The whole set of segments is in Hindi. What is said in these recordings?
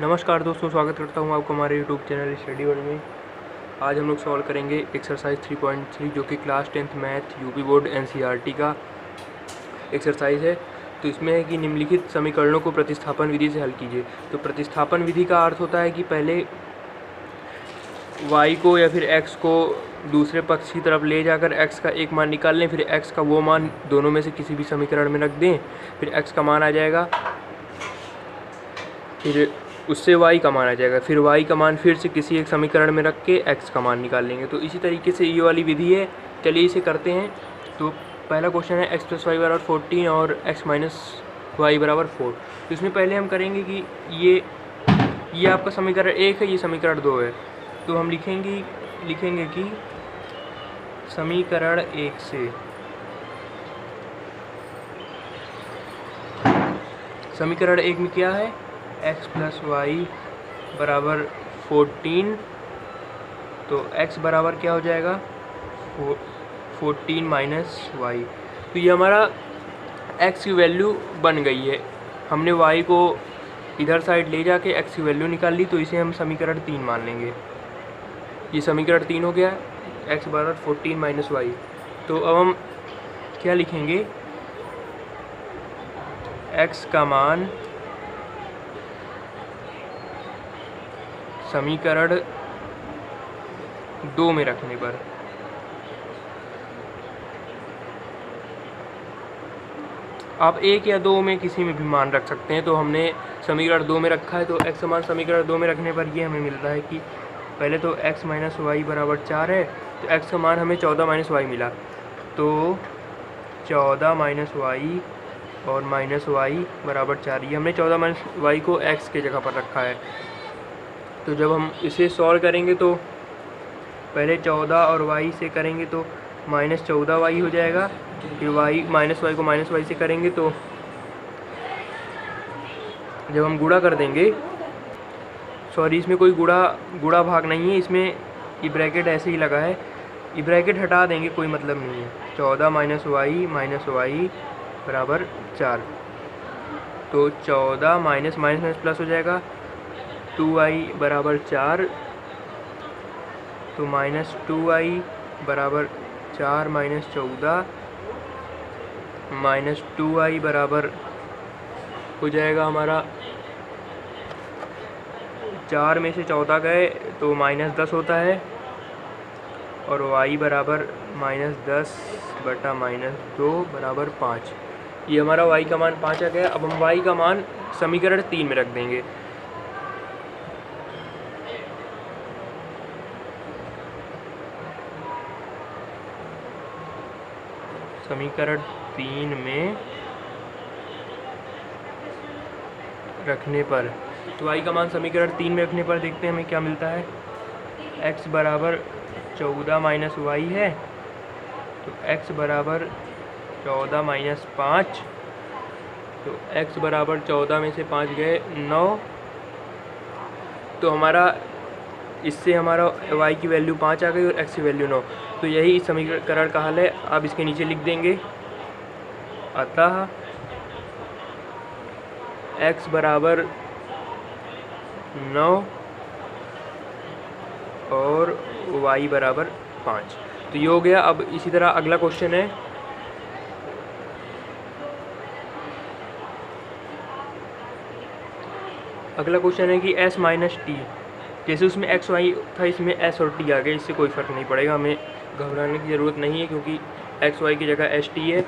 नमस्कार दोस्तों, स्वागत करता हूं आपको हमारे यूट्यूब चैनल स्टडी वर्ल्ड में। आज हम लोग सॉल्व करेंगे एक्सरसाइज 3.3 जो कि class 10th math UP board NCERT का एक्सरसाइज है। तो इसमें है कि निम्नलिखित समीकरणों को प्रतिस्थापन विधि से हल कीजिए। तो प्रतिस्थापन विधि का अर्थ होता है कि पहले y को या फिर x को दूसरे पक्ष की तरफ ले जाकर x का एक मान निकाल लें, फिर x का वो मान दोनों में से किसी भी समीकरण में रख दें, फिर x का मान आ जाएगा, फिर उससे y का मान आ जाएगा, फिर y का मान फिर से किसी एक समीकरण में रख के x का मान निकाल लेंगे। तो इसी तरीके से ये वाली विधि है। चलिए इसे करते हैं। तो पहला क्वेश्चन है x + y = 14 और x - y = 4। तो इसमें पहले हम करेंगे कि ये आपका समीकरण 1 है, ये समीकरण 2 है। तो हम लिखेंगे कि समीकरण 1 से समीकरण 1 में क्या है, x + y = 14। तो x बराबर क्या हो जाएगा, 14 - y। तो ये हमारा x की वैल्यू बन गई है। हमने y को इधर साइड ले जाके x की वैल्यू निकाल ली, तो इसे हम समीकरण 3 मान लेंगे। ये समीकरण 3 हो गया, x = 14 - y। तो अब हम क्या लिखेंगे, x का मान समीकरण 2 में रखने पर आप 1 या 2 में किसी में भी मान रख सकते हैं। तो हमने समीकरण 2 में रखा है, तो x का मान समीकरण 2 में रखने पर ये हमें मिलता है कि पहले तो x - y = 4 है, तो x का मान हमें 14 - y मिला। तो 14 - y और -y = 4। ये हमने 14 - y को x के जगह पर रखा है। तो जब हम इसे सॉल्व करेंगे तो पहले 14 और y से करेंगे तो -14y हो जाएगा, फिर y को -y से करेंगे तो जब हम गुणा कर देंगे, सॉरी इसमें कोई गुणा भाग नहीं है, इसमें ये ब्रैकेट ऐसे ही लगा है, ये ब्रैकेट हटा देंगे, कोई मतलब नहीं है। 14 - y = 4। तो 14 माइनस प्लस हो जाएगा, 2y = 4। तो -2y = 4 - 14 -2y बराबर हो जाएगा हमारा, 4 में से 14 गए तो -10 होता है, और y बराबर -10 बटा -2 = 5। ये हमारा y का मान 5 आ गया। अब हम y का मान समीकरण 3 में रख देंगे। समीकरण 3 में रखने पर, तो y का मान समीकरण 3 में रखने पर देखते हैं हमें क्या मिलता है। x बराबर 14 - y है, तो x बराबर 14 - 5। तो x बराबर 14 में से 5 गए 9। तो हमारा इससे हमारा y की वैल्यू 5 आ गई और x की वैल्यू 9। तो यही इस समीकरण का हल है। आप इसके नीचे लिख देंगे, अतः x बराबर 9 और y बराबर 5। तो ये हो गया। अब इसी तरह अगला क्वेश्चन है, कि s - t। जैसे उसमें x y था, इसमें s और t आ गए, इससे कोई फ़र्क नहीं पड़ेगा, हमें घबराने की ज़रूरत नहीं है, क्योंकि x y की जगह s t है।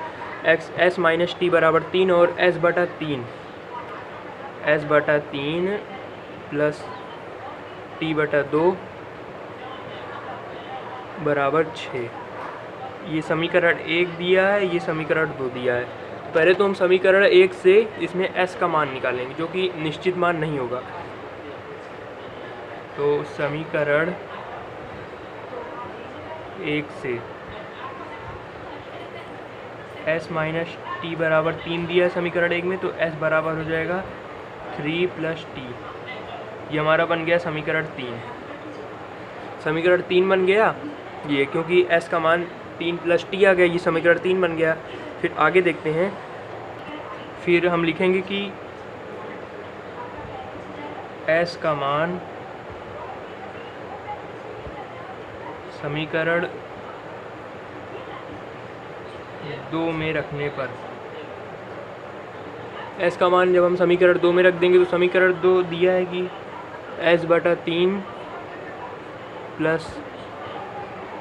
s - t = 3 और s/3 प्लस t/2 = 6। ये समीकरण 1 दिया है, ये समीकरण 2 दिया है। पहले तो हम समीकरण 1 से इसमें s का मान निकालेंगे, जो कि निश्चित मान नहीं होगा। तो समीकरण 1 से s - t = 3 दिया है समीकरण 1 में, तो s बराबर हो जाएगा 3 + t। ये हमारा बन गया समीकरण 3। समीकरण 3 बन गया ये, क्योंकि s का मान 3 + t आ गया, ये समीकरण 3 बन गया। फिर आगे देखते हैं, फिर हम लिखेंगे कि एस का मान समीकरण 2 में रखने पर, एस का मान जब हम समीकरण 2 में रख देंगे तो समीकरण 2 दिया है कि s/3 प्लस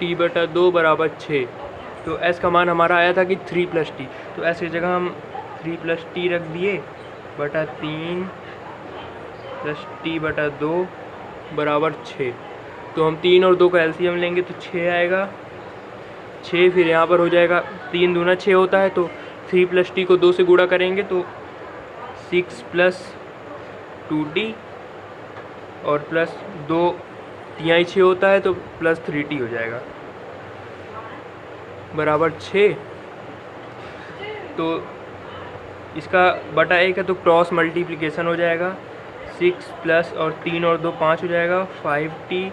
t/2 बराबर 6। तो s का मान हमारा आया था कि 3 + t, तो s की जगह हम 3 + t रख दिए बटा 3 प्लस t/2 बराबर 6। तो हम 3 और 2 का एलसीएम लेंगे तो 6 आएगा। 6 फिर यहाँ पर हो जाएगा 3 दूना 6 होता है, तो 3 + t को 2 से गुणा करेंगे तो 6 + 2t और प्लस 2 तिहाई 6 होता है तो प्लस 3t हो जाएगा बराबर 6। तो इसका बटा 1 है तो क्रॉस मल्टीप्लिकेशन हो जाएगा, 6 प्लस और 3 और 2 5 हो जाएगा, 5t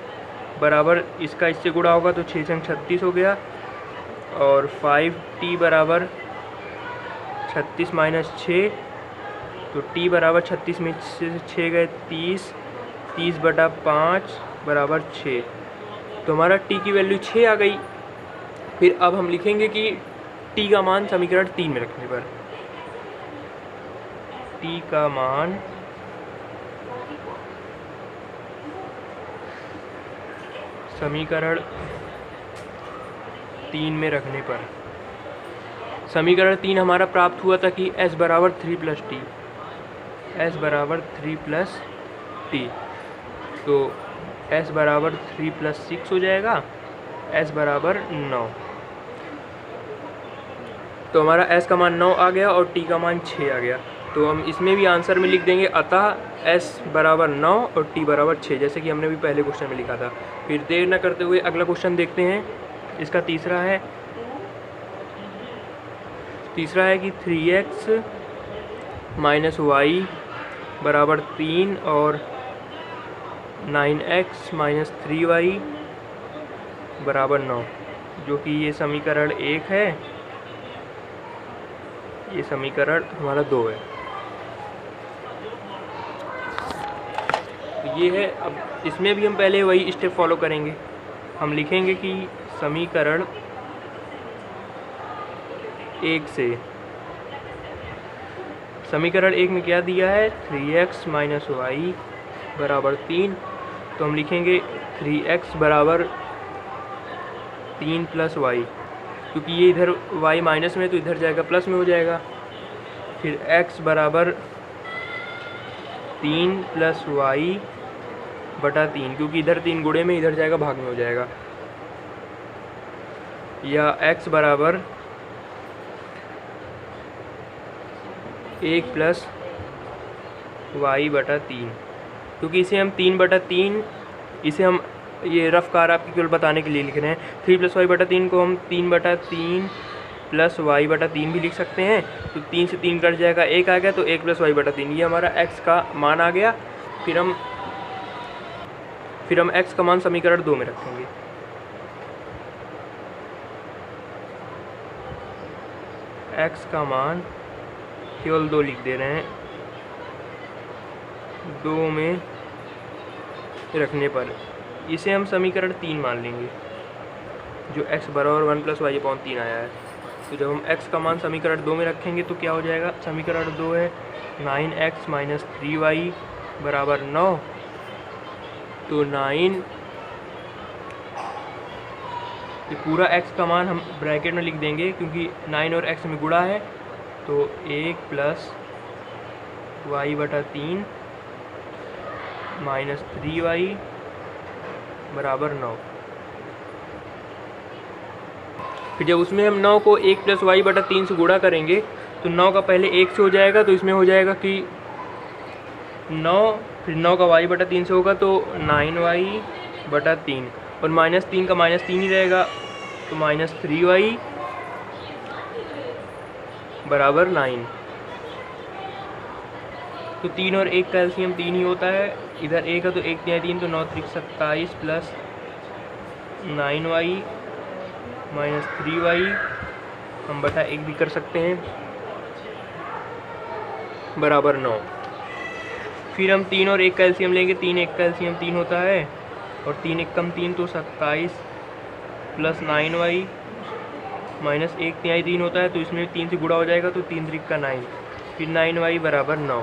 बराबर इसका इससे गुणा होगा तो 6 संग 36 हो गया, और 5t बराबर 36 माइनस 6, तो t बराबर 36 में से 6 गए 30, 30/5 बराबर 6। तो हमारा t की वैल्यू 6 आ गई। फिर अब हम लिखेंगे कि t का मान समीकरण 3 में रखने पर, t का मान समीकरण 3 में रखने पर, समीकरण 3 हमारा प्राप्त हुआ था कि s बराबर 3 + t, s बराबर 3 + t, तो s बराबर 3 + 6 हो जाएगा, s बराबर 9। तो हमारा s का मान 9 आ गया और t का मान 6 आ गया। तो हम इसमें भी आंसर में लिख देंगे अतः s बराबर 9 और t बराबर 6, जैसे कि हमने भी पहले क्वेश्चन में लिखा था। फिर देर न करते हुए अगला क्वेश्चन देखते हैं। इसका तीसरा है कि 3x - y बराबर 3 और 9x - 3y बराबर 9, जो कि ये समीकरण 1 है, ये समीकरण हमारा 2 है। तो ये है। अब इसमें भी हम पहले वही स्टेप फॉलो करेंगे। हम लिखेंगे कि समीकरण 1 से, समीकरण 1 में क्या दिया है 3x - y बराबर 3, तो हम लिखेंगे 3x बराबर 3 + y, क्योंकि ये इधर y माइनस में तो इधर जाएगा प्लस में हो जाएगा। फिर x बराबर 3 + y बटा 3, क्योंकि इधर 3 गुणे में इधर जाएगा भाग में हो जाएगा, या x बराबर 1 + y बटा 3, क्योंकि इसे हम 3/3, इसे हम ये रफ कार आपकी केवल बताने के लिए लिख रहे हैं। 3 + y बटा 3 को हम 3/3 + y बटा 3 भी लिख सकते हैं। तो 3 से 3 कट जाएगा, 1 आ गया, तो 1 + y बटा 3, ये हमारा x का मान आ गया। फिर हम x का मान समीकरण 2 में रखेंगे। x का मान केवल 2 लिख दे रहे हैं, 2 में रखने पर इसे हम समीकरण 3 मान लेंगे, जो x बराबर 1 + y/3 आया है। तो जब हम x का मान समीकरण 2 में रखेंगे तो क्या हो जाएगा, समीकरण 2 है 9x - 3y बराबर 9, तो 9, ये पूरा x का मान हम ब्रैकेट में लिख देंगे, क्योंकि 9 और x में गुणा है, तो 1 + y बटा 3 - 3y बराबर 9। फिर जब उसमें हम 9 को 1 + y बटा 3 से गुणा करेंगे तो 9 का पहले 1 से हो जाएगा, तो इसमें हो जाएगा कि 9, फिर 9 का y बटा 3 से होगा तो 9y बटा 3, और -3 का -3 ही रहेगा, तो -3y बराबर 9। तो 3 और 1 का एलसीएम 3 ही होता है, इधर 1 है तो 1 × 3 तो 9 × 3 = 27 प्लस 9y - 3y हम बटा 1 भी कर सकते हैं, बराबर 9। फिर हम 3 और 1 का एलसीएम लेंगे, 3 1 का एलसीएम 3 होता है और 3 1 कम 3 तो 27 प्लस 9y माइनस 1 तिहाई 3 होता है, तो इसमें 3 से गुणा हो जाएगा तो 3 3 का 9, फिर 9y बराबर 9।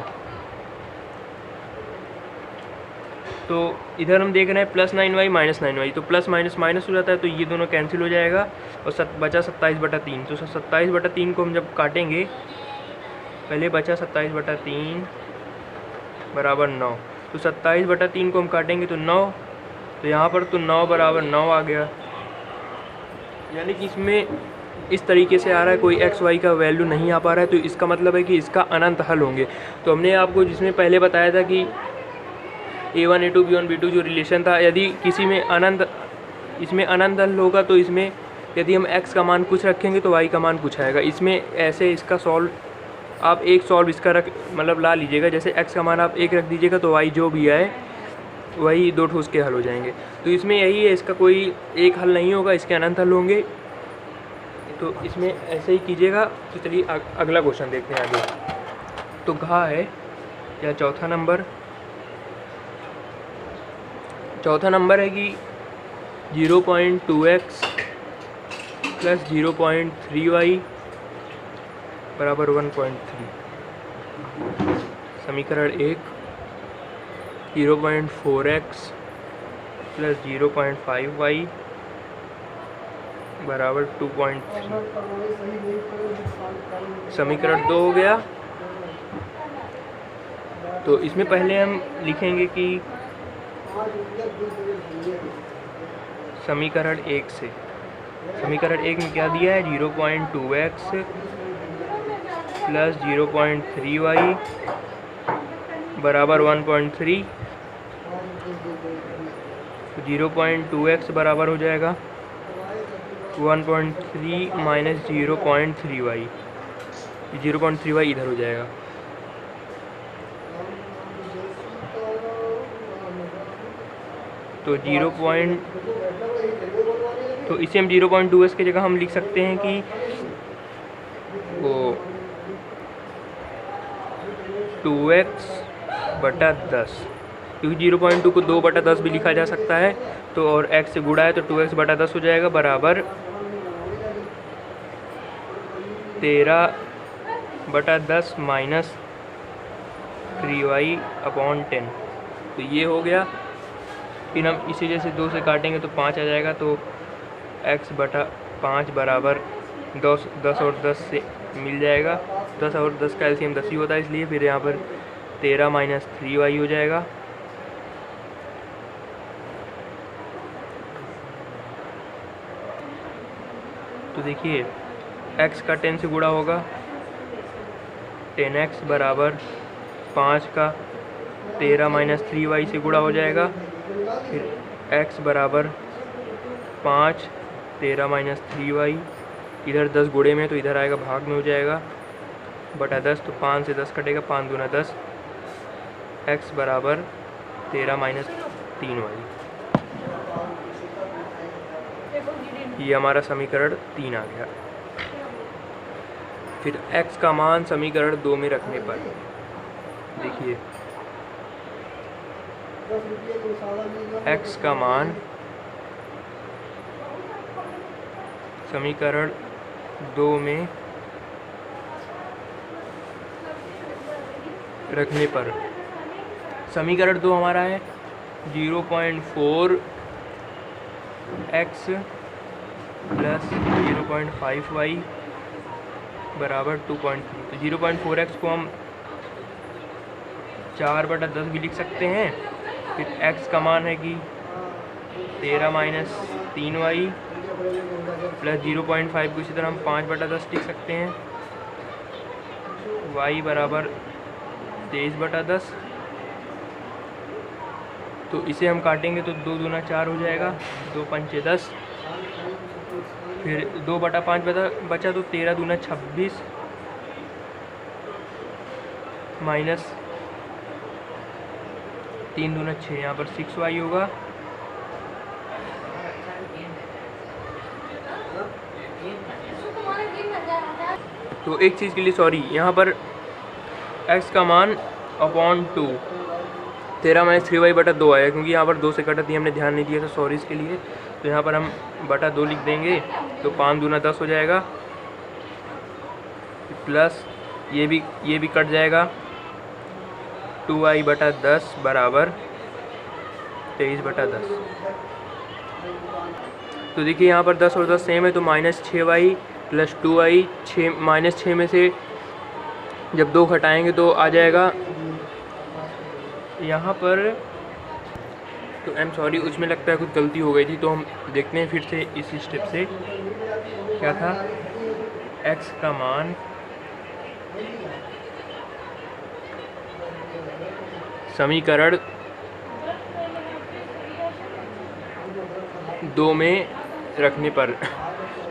तो इधर हम देख रहे हैं प्लस 9y माइनस 9y, तो प्लस माइनस माइनस हो जाता है तो ये दोनों कैंसिल हो जाएगा और बचा 27/3। तो 27/3 को हम जब काटेंगे, पहले बचा 27/3 बराबर 9, तो 27/3 को हम काटेंगे तो 9, तो यहाँ पर तो 9 बराबर 9 आ गया। यानी कि इसमें इस तरीके से आ रहा है, कोई एक्स वाई का वैल्यू नहीं आ पा रहा है, तो इसका मतलब है कि इसका अनंत हल होंगे। तो हमने आपको जिसमें पहले बताया था कि A1 A2 B1 B2 जो रिलेशन था, यदि किसी में इसमें अनंत हल होगा तो इसमें यदि हम x का मान कुछ रखेंगे तो y का मान कुछ आएगा। इसमें ऐसे इसका सॉल्व आप एक सॉल्व इसका मतलब ला लीजिएगा, जैसे x का मान आप 1 रख दीजिएगा तो y जो भी आए वही 2 ठोस के हल हो जाएंगे। तो इसमें यही है, इसका कोई एक हल नहीं होगा, इसके अनंत हल होंगे। तो इसमें ऐसे ही कीजिएगा। तो चलिए अगला क्वेश्चन देखते हैं आगे। तो घा है या चौथा नंबर है कि 0.2x प्लस 0.3y बराबर 1.3। समीकरण 1 0.4x प्लस 0.5y बराबर 2.3। समीकरण 2 हो गया। तो इसमें पहले हम लिखेंगे कि समीकरण 1 से, समीकरण 1 में क्या दिया है, 0.2x प्लस 0.3y बराबर 1.3। 0.2x बराबर हो जाएगा 1.3 माइनस 0.3y, 0.3y इधर हो जाएगा। तो तो इसे हम 0.2x की जगह हम लिख सकते हैं कि वो 2x/10, क्योंकि 0.2 को 2/10 भी लिखा जा सकता है। तो और x से गुणा है तो 2x/10 हो जाएगा बराबर 13/10 माइनस 3y/10। तो ये हो गया। फिर हम इसी जैसे 2 से काटेंगे तो 5 आ जाएगा, तो x/5 बराबर 10 और 10 से मिल जाएगा। 10 और 10 का एलसीएम 10 ही होता है, इसलिए फिर यहाँ पर 13 माइनस 3y हो जाएगा। तो देखिए x का 10 से गुणा होगा, 10x बराबर 5 का 13 माइनस 3y से गुणा हो जाएगा। फिर x बराबर 5 13 माइनस 3y, इधर 10 गुणे में तो इधर आएगा भाग में हो जाएगा बटा 10, तो 5 से 10 कटेगा, 5 दूना 10, x बराबर 13 माइनस 3y। ये हमारा समीकरण 3 आ गया। फिर x का मान समीकरण 2 में रखने पर देखिए x का मान समीकरण 2 में रखने पर, समीकरण 2 हमारा है 0.4x प्लस 0.5y बराबर 2.3। तो 0.4x को हम 4/10 भी लिख सकते हैं। फिर x का मान है कि 13 माइनस 3y प्लस 0.5 को इसी तरह हम 5/10 लिख सकते हैं। y बराबर 23/10। तो इसे हम काटेंगे तो 2 दूना 4 हो जाएगा, 2 पंचे 10, फिर 2/5 बचा तो 13 दूना 26 माइनस 3 दूना 6, यहाँ पर 6y होगा। तो एक चीज़ के लिए सॉरी, यहाँ पर x का मान अपॉन 2, 13 माइनस 3y बटा 2 आएगा, क्योंकि यहाँ पर 2 से कटा थी, हमने ध्यान नहीं दिया था, सॉरी इसके लिए। तो यहाँ पर हम बटा 2 लिख देंगे, तो 5 दूना 10 हो जाएगा, प्लस ये भी कट जाएगा, 2y बटा 10 बराबर 23 बटा 10। तो देखिए यहाँ पर 10 और 10 सेम है, तो minus 6y plus 2y, minus 6 में से जब 2 घटाएंगे तो आ जाएगा यहाँ पर, तो सॉरी उसमें लगता है कुछ गलती हो गई थी, तो हम देखते हैं फिर से इस स्टेप से। क्या था, x का मान समीकरण 2 में रखने पर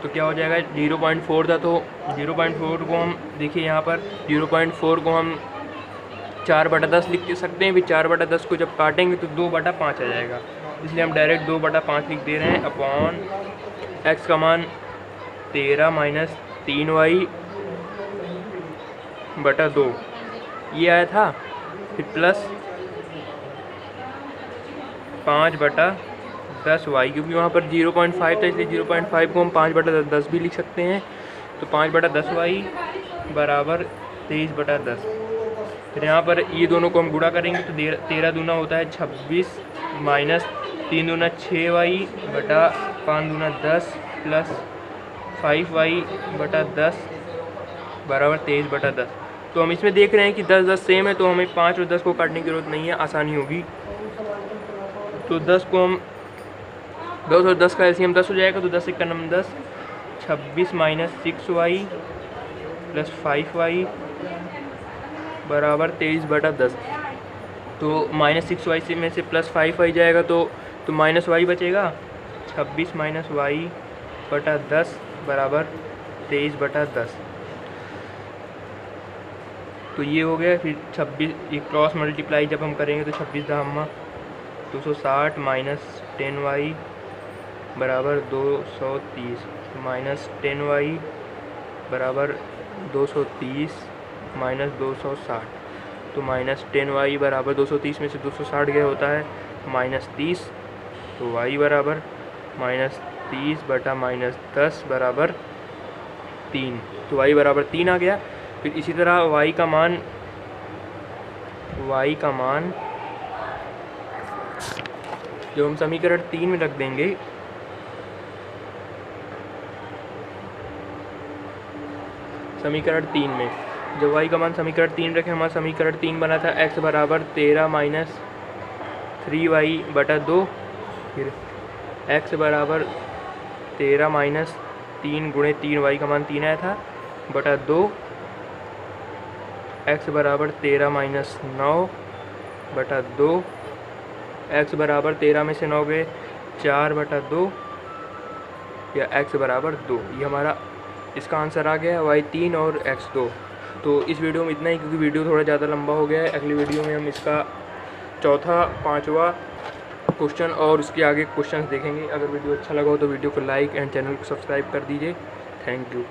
तो क्या हो जाएगा, 0.4 था, तो 0.4 को हम देखिए यहाँ पर 0.4 को हम 4/10 लिख सकते हैं। फिर 4/10 को जब काटेंगे तो 2/5 आ जाएगा, इसलिए हम डायरेक्ट 2/5 लिख दे रहे हैं, अपॉन x का मान 13 माइनस 3y बटा 2 ये आया था, फिर प्लस 5/10y, क्योंकि वहाँ पर 0.5 था, इसलिए 0.5 को हम 5/10 भी लिख सकते हैं। तो 5/10y बराबर 23/10। फिर यहाँ पर ये दोनों को हम गुणा करेंगे तो 13 दूना होता है 26 माइनस 3 दूना 6y बटा 5 दूना 10 प्लस 5y बटा 10 बराबर 23/10। तो हम इसमें देख रहे हैं कि 10-10 सेम है, तो हमें 5 और 10 को काटने की ज़रूरत नहीं है, आसानी होगी। तो 10 को हम 10 और 10 का एलसीएम 10 हो जाएगा, तो 10 का number 10, 26 minus 6y plus 5y बराबर 23/10। तो माइनस 6y से में से प्लस 5y जाएगा, तो माइनस y बचेगा, 26 माइनस y बटा 10 बराबर 23/10। तो ये हो गया। फिर 26 ये क्रॉस मल्टीप्लाई जब हम करेंगे तो 26 धामा 260 माइनस 10y बराबर 230 माइनस 10y बराबर 230 माइनस 260। तो माइनस 10y बराबर 230 में से 260 गया होता है माइनस 30, तो y बराबर माइनस 30 बटा माइनस 10 बराबर 3, तो y बराबर 3 आ गया। फिर इसी तरह y का मान जो हम समीकरण 3 में रख देंगे, समीकरण 3 में जब y का मान समीकरण 3 रखें, हमारा समीकरण 3 बना था x बराबर 13 माइनस 3y बटा 2, फिर x बराबर 13 माइनस 3 गुणे 3y का मान 3 आया था बटा 2, x बराबर 13 माइनस 9 बटा 2, x बराबर 13 में से 9 गए 4/2 या x बराबर 2। ये हमारा इसका आंसर आ गया y 3 और x 2। तो इस वीडियो में इतना ही, क्योंकि वीडियो थोड़ा ज़्यादा लंबा हो गया है। अगली वीडियो में हम इसका चौथा 5वां क्वेश्चन और उसके आगे क्वेश्चंस देखेंगे। अगर वीडियो अच्छा लगा हो तो वीडियो को लाइक एंड चैनल को सब्सक्राइब कर दीजिए। Thank you.